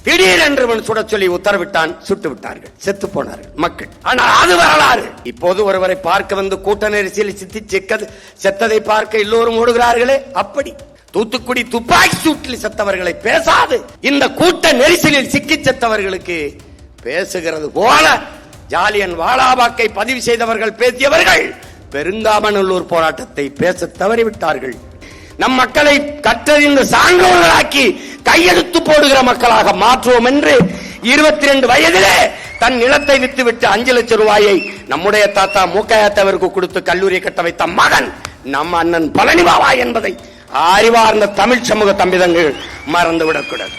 திடீரென்று சுட சொல்லி உத்தரவிட்டான், சுட்டு விட்டார்கள், செத்து போனார்கள் மக்கள். ஆனால் அது வரலாறு. இப்போது ஒருவரை பார்க்க வந்து கூட்ட நெரிசலில் செத்ததை பார்க்க எல்லோரும் ஓடுகிறார்களே, அப்படி தூத்துக்குடி துப்பாக்கி சூட்டில் செத்தவர்களை பேசாது இந்த கூட்ட நெரிசலில் சிக்கி செத்தவர்களுக்கு பேசுகிறது போல ஜாலியன் வாலாபாக்கை பதிவு செய்தவர்கள் பேசியவர்கள் பெருங்காமநல்லூர் போராட்டத்தை பேச தவறிவிட்டார்கள். நம் மக்களை கற்றறிந்த சான்றோர்களாக்கி கையெழுத்து போடுகிற மக்களாக மாற்றுவோம் என்று 22 வயதிலே தன் நிலத்தை வித்துவிட்டு 5 லட்சம் ரூபாயை நம்முடைய தாத்தா மூக்கையாத்தவருக்கு கொடுத்து கல்லூரி கட்ட வைத்த மகன் நம் அண்ணன் பழனி பாபா என்பதை அறிவார்ந்த தமிழ் சமூக தம்பிதங்கள் மறந்துவிடக்கூடாது.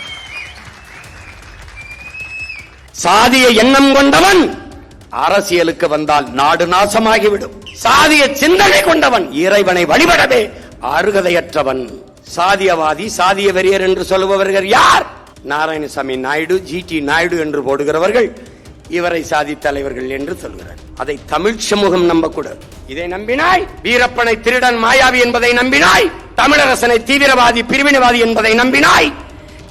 சாதிய எண்ணம் கொண்டவன் அரசியலுக்கு வந்தால் நாடு நாசமாகிவிடும். சாதிய சிந்தனை கொண்டவன் இறைவனை வழிபடவே அருகதையற்றவன். சாதியவாதி, சாதிய வெறியர் என்று சொல்லுபவர்கள் யார்? நாராயணசாமி நாயுடு, ஜிடி நாயுடு என்று போடுகிறவர்கள் இவரை சாதி தலைவர்கள் என்று சொல்கிறார். அதை தமிழ் சமூகம் நம்பக்கூடாது. இதை நம்பினாய் வீரப்பனை திருடன் மாயாவி என்பதை நம்பினாய், தமிழரசனை தீவிரவாதி பிரிவினவாதி என்பதை நம்பினாய்,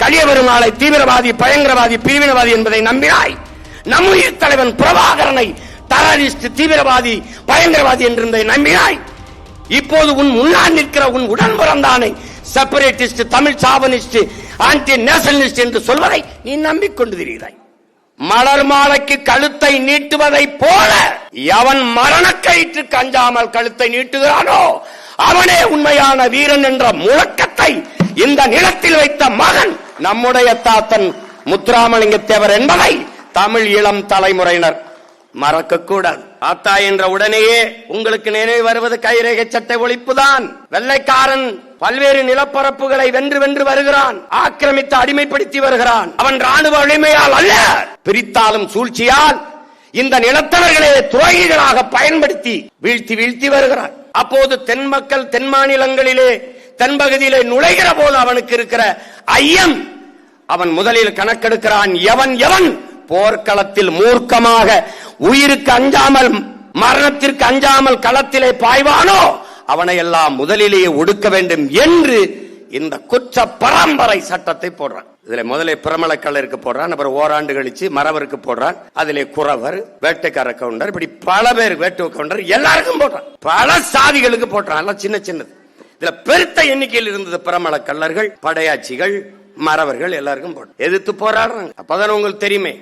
கலியபெருமாளை தீவிரவாதி பயங்கரவாதி பிரிவினவாதி என்பதை நம்பினாய், நம்முயிர் தலைவன் பிரபாகரனை டெரரிஸ்ட் தீவிரவாதி பயங்கரவாதி என்று நம்பினாய். இப்போது உன் முன்னால் நிற்கிற உன் உடன் பிறந்தானை separatist, Tamil chauvinist, anti nationalist என்று சொல்வதை நீ நம்பிக்கொண்டு திரிகிறாய். மலர் மாலைக்கு கழுத்தை நீட்டுவதை போல எவன் மரணக்கயிற்றுக்கு அஞ்சாமல் கழுத்தை நீட்டுகிறானோ அவனே உண்மையான வீரன் என்ற முழக்கத்தை இந்த நிலத்தில் வைத்த மகன் நம்முடைய தாத்தன் முத்துராமலிங்க தேவர் என்பதை தமிழ் இளம் தலைமுறையினர் மறக்க கூடாது. தாத்தா என்ற உடனேயே உங்களுக்கு நினைவு வருவது கைரேகை சட்டை ஒழிப்புதான். வெள்ளைக்காரன் பல்வேறு நிலப்பரப்புகளை வென்று வென்று வருகிறான், ஆக்கிரமித்து அடிமைப்படுத்தி வருகிறான். அவன் ராணுவ வலிமையால் அல்ல, பிரித்தாலும் சூழ்ச்சியால் இந்த நிலத்தவர்களே துரோகிகளாக பயன்படுத்தி வீழ்த்தி வருகிறான். அப்போது தென் மக்கள் தென் மாநிலங்களிலே தென்பகுதியிலே நுழைகிற போது அவனுக்கு இருக்கிற ஐயம், அவன் முதலில் கணக்கெடுக்கிறான். எவன் போர்க்களத்தில் மூர்க்கமாக உயிருக்கு அஞ்சாமல் மரணத்திற்கு அஞ்சாமல் களத்திலே பாய்வானோ அவனை எல்லாம் முதலிலேயே ஒடுக்க வேண்டும் என்று இந்த குற்ற பரம்பரை சட்டத்தை போடுறான். இதுல முதலே பிரமலக்கல்லருக்கு போடுறான், அப்புறம் ஓராண்டு கழிச்சு மறவருக்கு போடுறான், அதிலே குறவர், வேட்டைக்கார கவுண்டர், இப்படி பல பேர் வேட்டு கவுண்டர் எல்லாருக்கும் போடுறான், பல சாதிகளுக்கு போடுறான். சின்னது இதுல பெருத்த எண்ணிக்கையில் இருந்தது பிரமலக்கல்லர்கள், படையாட்சிகள், மறவர்கள் எல்லாருக்கும் போட்டு எதிர்த்து போராடுறாங்க. அப்பதான் உங்களுக்கு தெரியுமே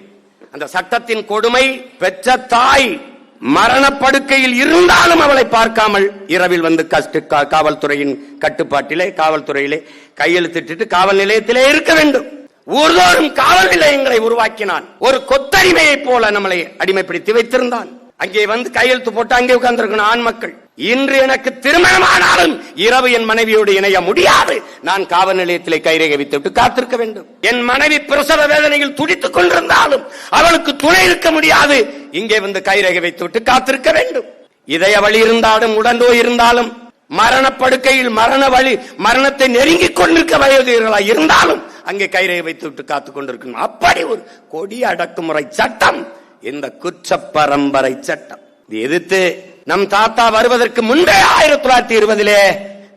அந்த சட்டத்தின் கொடுமை. பெற்ற தாய் மரணப்படுக்கையில் இருந்தாலும் அவளை பார்க்காமல் இரவில் வந்து காவல்துறையின் கட்டுப்பாட்டிலே காவல்துறையிலே கையெழுத்திட்டு காவல் நிலையத்திலே இருக்க வேண்டும். ஊர்தோறும் காவல் நிலையங்களை உருவாக்கினான். ஒரு கொத்தடிமையை போல நம்மளை அடிமைப்படுத்தி வைத்திருந்தான். அங்கே வந்து கையெழுத்து போட்டு அங்கே உட்கார்ந்திருக்கணும் ஆண் மக்கள். இன்று எனக்கு திருமணமானாலும் இரவு என் மனைவியோடு இணைய முடியாது. நான் காவல் நிலையத்திலே கைரேகை வைத்துவிட்டு காத்திருக்க வேண்டும். என் மனைவி பிரசவ வேதனையில் துடித்துக் கொண்டிருந்தாலும் அவளுக்கு துணை இருக்க முடியாது. இங்கே வந்து கைரேகை வைத்துவிட்டு காத்திருக்க வேண்டும். இதய வலி இருந்தாலும் உடனோய் இருந்தாலும் மரணப்படுக்கையில் மரணத்தை நெருங்கிக் கொண்டிருக்க வயதுகளாக இருந்தாலும் அங்கே கைரேகை வைத்துவிட்டு காத்துக் கொண்டிருக்கணும். அப்படி ஒரு கொடிய அடக்குமுறை சட்டம் இந்த குற்ற பரம்பரை சட்டம். எதிர்த்து நம் தாத்தா வருவதற்கு முன்பே 1920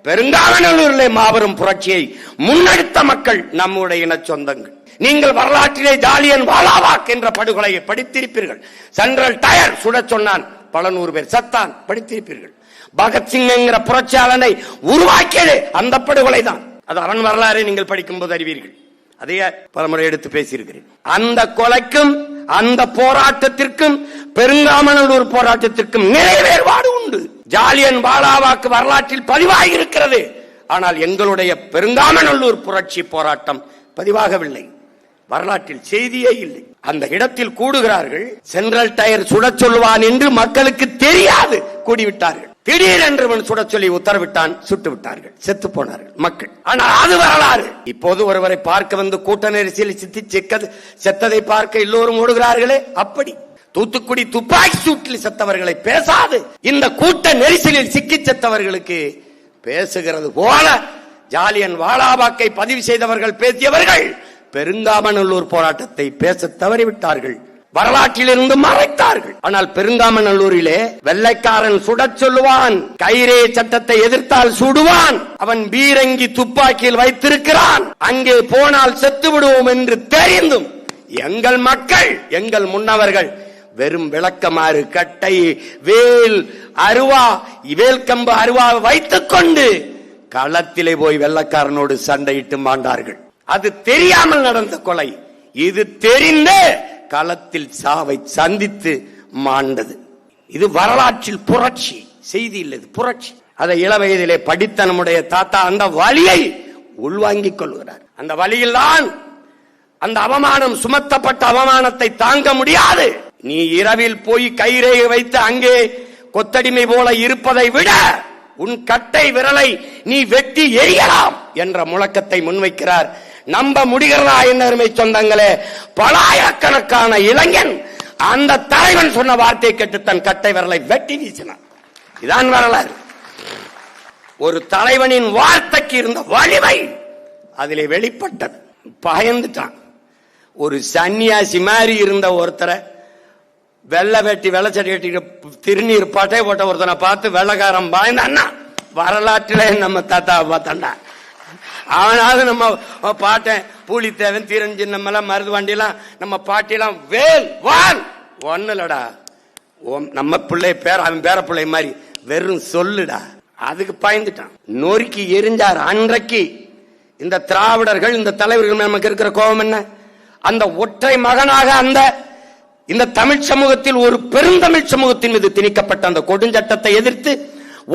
பெருங்காமநல்லூரிலே மாபெரும் புரட்சியை முன்னெடுத்த மக்கள் நம்முடைய இன சொந்தங்கள். நீங்கள் வரலாற்றிலே ஜாலியன் வாலாபாக் என்ற படுகொலையை படித்திருப்பீர்கள். சென்ட்ரல் டயர் சுட சொன்னான், பல 100 பேர் சத்தான், படித்திருப்பீர்கள். பகத்சிங் என்கிற புரட்சியாளனை உருவாக்கியது அந்த படுகொலை தான். அது அவன் வரலாறை நீங்கள் படிக்கும் போது அறிவீர்கள். அதையே பலமுறை எடுத்து பேசியிருக்கிறேன். அந்த கொலைக்கும் அந்த போராட்டத்திற்கும் பெருங்காமநல்லூர் போராட்டத்திற்கும் நிறைய வேறுபாடு உண்டு. ஜாலியன் வாலாபாக் வரலாற்றில் பதிவாகி இருக்கிறது. ஆனால் எங்களுடைய பெருங்காமநல்லூர் புரட்சி போராட்டம் பதிவாகவில்லை, வரலாற்றில் செய்தியே இல்லை. அந்த இடத்தில் கூடுகிறார்கள், சென்ட்ரல் டயர் சுட சொல்லுவான் என்று மக்களுக்கு தெரியாது, கூடிவிட்டார்கள். திடீரென்று சுட சொல்லி உத்தரவிட்டான், சுட்டு விட்டார்கள், செத்து போனார்கள் மக்கள். ஆனால் அது வரலாறு. இப்போது ஒருவரை பார்க்க வந்து கூட்ட நெரிசலில் செத்ததை பார்க்க எல்லோரும் ஓடுகிறார்களே, அப்படி தூத்துக்குடி துப்பாக்கி சூட்டில் செத்தவர்களை பேசாது இந்த கூட்ட நெரிசலில் சிக்கி செத்தவர்களுக்கு பேசுகிறது போல ஜாலியன் வாலாபாக்கை பதிவு செய்தவர்கள் பேசியவர்கள் பெருங்காமநல்லூர் போராட்டத்தை பேச தவறிவிட்டார்கள். வரலாற்றிலிருந்து மறைத்தார்கள். ஆனால் பெருங்காமநல்லூரிலே வெள்ளைக்காரன் சுடச் சொல்லுவான், கைரே சட்டத்தை எதிர்த்தால் சுடுவான், அவன் பீரங்கி துப்பாக்கியில் வைத்திருக்கிறான், அங்கே போனால் செத்து விடுவோம் என்று தெரிந்தும் எங்கள் மக்கள், எங்கள் முன்னவர்கள் வெறும் விளக்கமாறு, கட்டை, வேல், அருவா, வேல் கம்பு அருவா வைத்துக் கொண்டு களத்திலே போய் வெள்ளக்காரனோடு சண்டையிட்டு மாண்டார்கள். அது தெரியாமல் நடந்த கொலை. இது தெரிந்த களத்தில் சாவை சந்தித்து மாண்டது. இது வரலாற்றில் புரட்சி செய்தி இல்லை, புரட்சி. அதை இளவயதிலே படித்த நம்முடைய தாத்தா அந்த வலியை உள்வாங்கிக் கொள்கிறார். அந்த வழியில் தான் அந்த அவமானம், சுமத்தப்பட்ட அவமானத்தை தாங்க முடியாது. நீ இரவில் போய் கைரேகை வைத்து அங்கே கொத்தடிமை போல இருப்பதை விட உன் கட்டை விரலை நீ வெட்டி எரியலாம் என்ற முழக்கத்தை முன்வைக்கிறார். நம்ப முடிகிறதா என்ன அருமை சொந்தங்களே? பலாயிரக்கணக்கான இளைஞன் அந்த தலைவன் சொன்ன வார்த்தையை கேட்டு தன் கட்டை விரலை வெட்டி வீசினான். இதான் வரலாறு. ஒரு தலைவனின் வார்த்தைக்கு இருந்த வலிமை அதிலே வெளிப்பட்டது. பயந்துட்டான். ஒரு சன்னியாசி மாதிரி இருந்த ஒருத்தரை வெள்ளை வெட்டி வெள்ளச்சடி கட்டிட்டு திருநீர் பாட்டை போட்ட ஒருத்தனை பார்த்து வெள்ளக்காரன் பாய்ந்தான்னா வரலாற்றில நம்ம தாத்தாவை பார்த்தாண்டா. அவனாவது நம்ம பாட்டேன் பூலித்தேவன் தீரன் நம்ம மருது வண்டிலாம் நம்ம பாட்டிலாம் வேல் வான் ஒண்ணுலடா. நம்ம பிள்ளை பேர் அவன் பேர பிள்ளை மாதிரி வெறும் சொல்லுடா. அதுக்கு பயந்துட்டான். நொறுக்கி எரிஞ்சார். அன்றைக்கு இந்த திராவிடர்கள், இந்த தலைவர்கள் நமக்கு இருக்கிற கோபம் என்ன? அந்த ஒற்றை மகனாக அந்த இந்த தமிழ் சமூகத்தில், ஒரு பெருந்தமிழ் சமூகத்தின் மீது திணிக்கப்பட்ட அந்த கொடுஞ்சட்டத்தை எதிர்த்து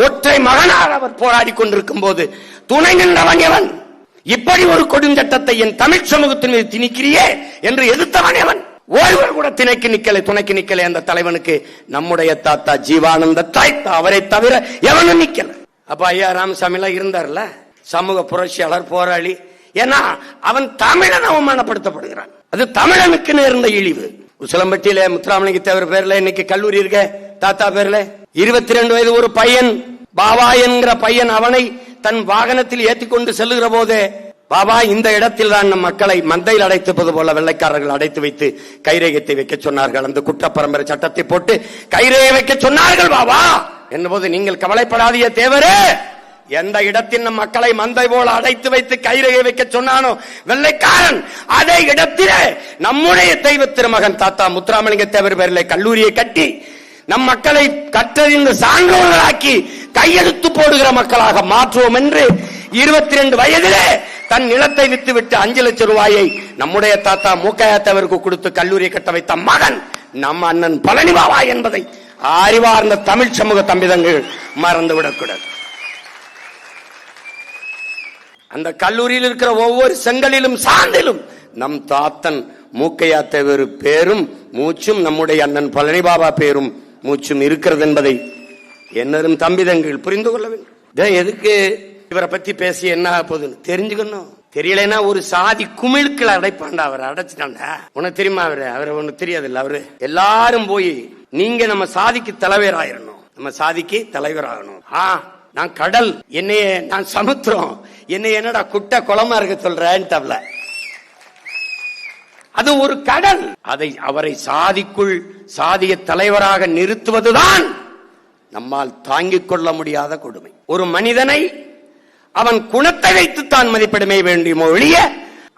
ஒற்றை மகனாக அவர் போராடி கொண்டிருக்கும் போது துணை நின்றவன் எவன்? இப்படி ஒரு கொடுஞ்சட்டத்தை என் தமிழ் சமூகத்தின் மீது திணிக்கிறியே என்று எதிர்த்தவன் எவன்? ஒருவர் கூட திணைக்கு நிக்கலை, துணைக்கு நிக்கலை. அந்த தலைவனுக்கு நம்முடைய தாத்தா ஜீவானந்த தாய்த்தா, அவரை தவிர எவனும் நிக்கல. அப்ப ஐயா ராமசாமி எல்லாம் இருந்தார்ல, சமூக புரட்சியாளர், போராளி. ஏன்னா அவன் தமிழன் அவமானப்படுத்தப்படுகிறான். அது தமிழனுக்கு நேர்ந்த இழிவு. உசிலம்பட்டியில முத்துராமலிங்க தேவர் பேர்ல இன்னைக்கு கல்லூரி இருக்க, தாத்தா பேர்ல 22 வயது ஒரு பையன், பாபா என்கிற பையன், அவனை தன் வாகனத்தில் ஏற்றிக்கொண்டு செல்லுகிற போதே, பாபா இந்த இடத்தில் தான் நம் மக்களை மந்தையில் அடைத்தது போல வெள்ளைக்காரர்கள் அடைத்து வைத்து கைரேகத்தை வைக்க சொன்னார்கள், அந்த குற்றப்பரம்பரை சட்டத்தை போட்டு கைரேகை வைக்க சொன்னார்கள் பாபா என்னபோது, நீங்கள் கவலைப்படாதீங்க தேவரே, எந்த இடத்தில் நம் மக்களை மந்தை போல அடைத்து வைத்து கைரேகை வைக்க சொன்னானோ வெள்ளைக்காரன், அதே இடத்திலே நம்முடைய தெய்வ திருமகன் தாத்தா முத்துராமலிங்க தேவர் பேரிலே கல்லூரியை கட்டி நம் மக்களை கற்றறிந்த சான்றோர்களாக்கி கையெழுத்து போடுகிற மக்களாக மாற்றுவோம் என்று 22 வயதிலே தன் நிலத்தை வித்துவிட்டு 5 லட்சம் ரூபாயை நம்முடைய தாத்தா மூக்கையா தேவருக்கு கொடுத்து கல்லூரியை கட்ட வைத்த மகன் நம்ம அண்ணன் பழனி பாபா என்பதை அறிவார்ந்த தமிழ் சமூக தம்பிதங்கள் மறந்துவிடக்கூடாது. அந்த கல்லூரியில் இருக்கிற ஒவ்வொரு செங்கலிலும் சாந்திலும் நம் தாத்தன் மூக்கையா தேவர் பேரும் மூச்சும், நம்முடைய அண்ணன் பழனி பாபா பேரும் மூச்சும் இருக்கிறது என்பதை என்னரும் தம்பிதங்கள் புரிந்து கொள்ள வேண்டும். எதுக்கு இவரை பத்தி பேசி என்ன போகுதுன்னு தெரிஞ்சுக்கணும். தெரியலன்னா ஒரு சாதி குமிழ்கள் அடைப்பாண்டா, அவர் அடைச்சிட்டாண்டா. உனக்கு தெரியுமா? அவரை ஒண்ணு தெரியாது இல்ல. அவரு எல்லாரும் போய் நீங்க நம்ம சாதிக்கு தலைவராயிரணும், நம்ம சாதிக்கு தலைவராகணும். நான் கடல், என்னைய நான் சமுத்திரம், என்னை என்னடா குட்டை குளமா இருக்க சொல்றேன்ல. அது ஒரு கடல். அதை அவரை சாதிக்குள் சாதிய தலைவராக நிறுத்துவதுதான் நம்மால் தாங்கிக் கொள்ள முடியாத கொடுமை. ஒரு மனிதனை அவன் குணத்தை வைத்து தான் மதிப்பிடமே வேண்டிய ஒழிய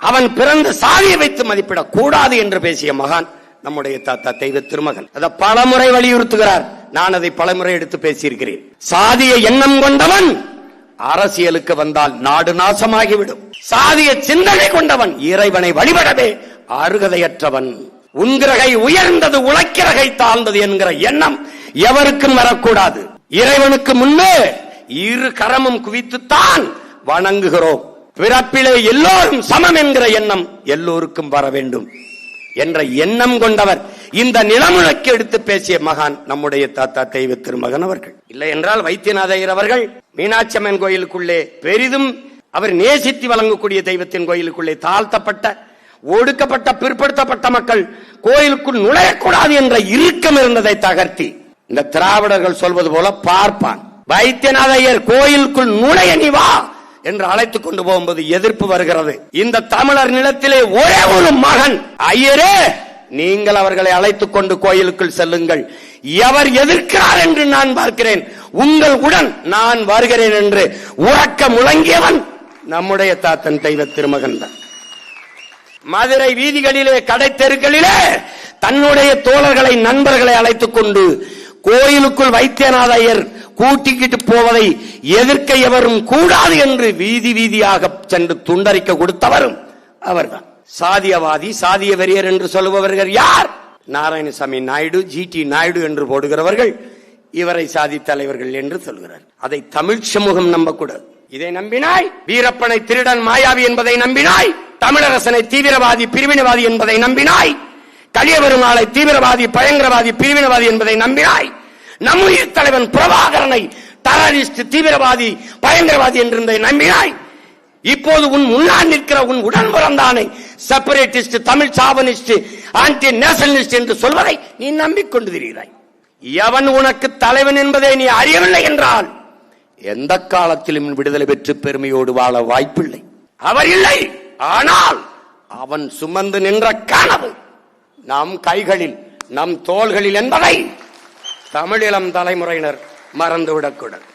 அவன் பிறந்த சாதியை வைத்து மதிப்பிடக் கூடாது என்று பேசிய மகான் நம்முடைய தாத்தா தெய்வ திருமகன். அதை பலமுறை வலியுறுத்துகிறார். நான் அதை பலமுறை எடுத்து பேசியிருக்கிறேன். சாதிய எண்ணம் கொண்டவன் அரசியலுக்கு வந்தால் நாடு நாசமாகிவிடும். சாதிய சிந்தனை கொண்டவன் இறைவனை வழிபடவே அருகதையற்றவன். உன்கிரகை உயர்ந்தது, உழைக்கிறகை தாழ்ந்தது என்கிற எண்ணம் எவருக்கும் வரக்கூடாது. இறைவனுக்கு முன்னே இரு கரமும் குவித்துத்தான் வணங்குகிறோம். பிறப்பிலே எல்லோரும் சமம் என்கிற எண்ணம் எல்லோருக்கும் வர வேண்டும் என்ற எண்ணம் கொண்டவர். இந்த நிலமுழக்கு எடுத்து பேசிய மகான் நம்முடைய தாத்தா தெய்வ திருமகன் அவர்கள். இல்லை என்றால் வைத்தியநாதையர் அவர்கள் மீனாட்சி அம்மன் கோயிலுக்குள்ளே பெரிதும் அவர் நேசித்து வழங்கக்கூடிய தெய்வத்தின் கோயிலுக்குள்ளே தாழ்த்தப்பட்ட, ஒடுக்கப்பட்ட, பிற்படுத்தப்பட்ட மக்கள் கோயிலுக்குள் நுழையக்கூடாது என்ற இறுக்கம் இருந்ததை தகர்த்தி இந்த திராவிடர்கள் சொல்வது போல பார்ப்பான். வைத்தியநாதையர் கோயிலுக்குள் நுழைய நீ வா என்று அழைத்துக் கொண்டு போகும்போது எதிர்ப்பு வருகிறது. இந்த தமிழர் நிலத்திலே ஒரே ஒரு மகன், ஐயரே நீங்கள் அவர்களை அழைத்துக் கொண்டு கோயிலுக்குள் செல்லுங்கள். எவர் எதிர்க்கிறார் என்று நான் பார்க்கிறேன், உங்கள் உடன் நான் வருகிறேன் என்று உறக்க முழங்கியவன் நம்முடைய தாத்தன் தெய்வ திருமகன் தான். மதுரை வீதிகளிலே, கடை தெருக்களிலே தன்னுடைய தோழர்களை, நண்பர்களை அழைத்துக் கொண்டு கோயிலுக்குள் வைத்தியநாத ஐயர் கூட்டிக்கிட்டு போவதை எதிர்க்க எவரும் கூடாது என்று வீதி வீதியாக சென்று துண்டறிக்க கொடுத்தவரும் அவர்தான். சாதியவாதி, சாதிய வெறியர் என்று சொல்லுபவர்கள் யார்? நாராயணசாமி நாயுடு, ஜிடி நாயுடு என்று போடுகிறவர்கள் இவரை சாதி தலைவர்கள் என்று சொல்கிறார். அதை தமிழ் சமூகம் நம்பக்கூடாது. இதை நம்பினாய் வீரப்பனை திருடன் மாயாவி என்பதை நம்பினாய், தமிழரசனை தீவிரவாதி பிரிவினவாதி என்பதை நம்பினாய், கலியபெருமாளை தீவிரவாதி பயங்கரவாதி பிரிவினவாதி என்பதை நம்பினாய், நம்முடைய தலைவன் பிரபாகரனை டெரரிஸ்ட் தீவிரவாதி பயங்கரவாதி என்று நம்பினாய். இப்போது உன் முன்னால் நிற்கிற உன் உடன் பிறந்தானை separatist, Tamil chauvinist, anti nationalist என்று சொல்வதை நீ நம்பிக்கொண்டு திரிகிறாய். எவன் உனக்கு தலைவன் என்பதை நீ அறியவில்லை என்றால் எந்த காலத்திலும் விடுதலை பெற்று பெருமையோடு வாழ வாய்ப்பில்லை. அவர் இல்லை, ஆனால் அவன் சுமந்து நின்ற கனவு நம் கைகளில், நம் தோள்களில் என்பதை தமிழிளம் தலைமுறையினர் மறந்துவிடக்கூடாது.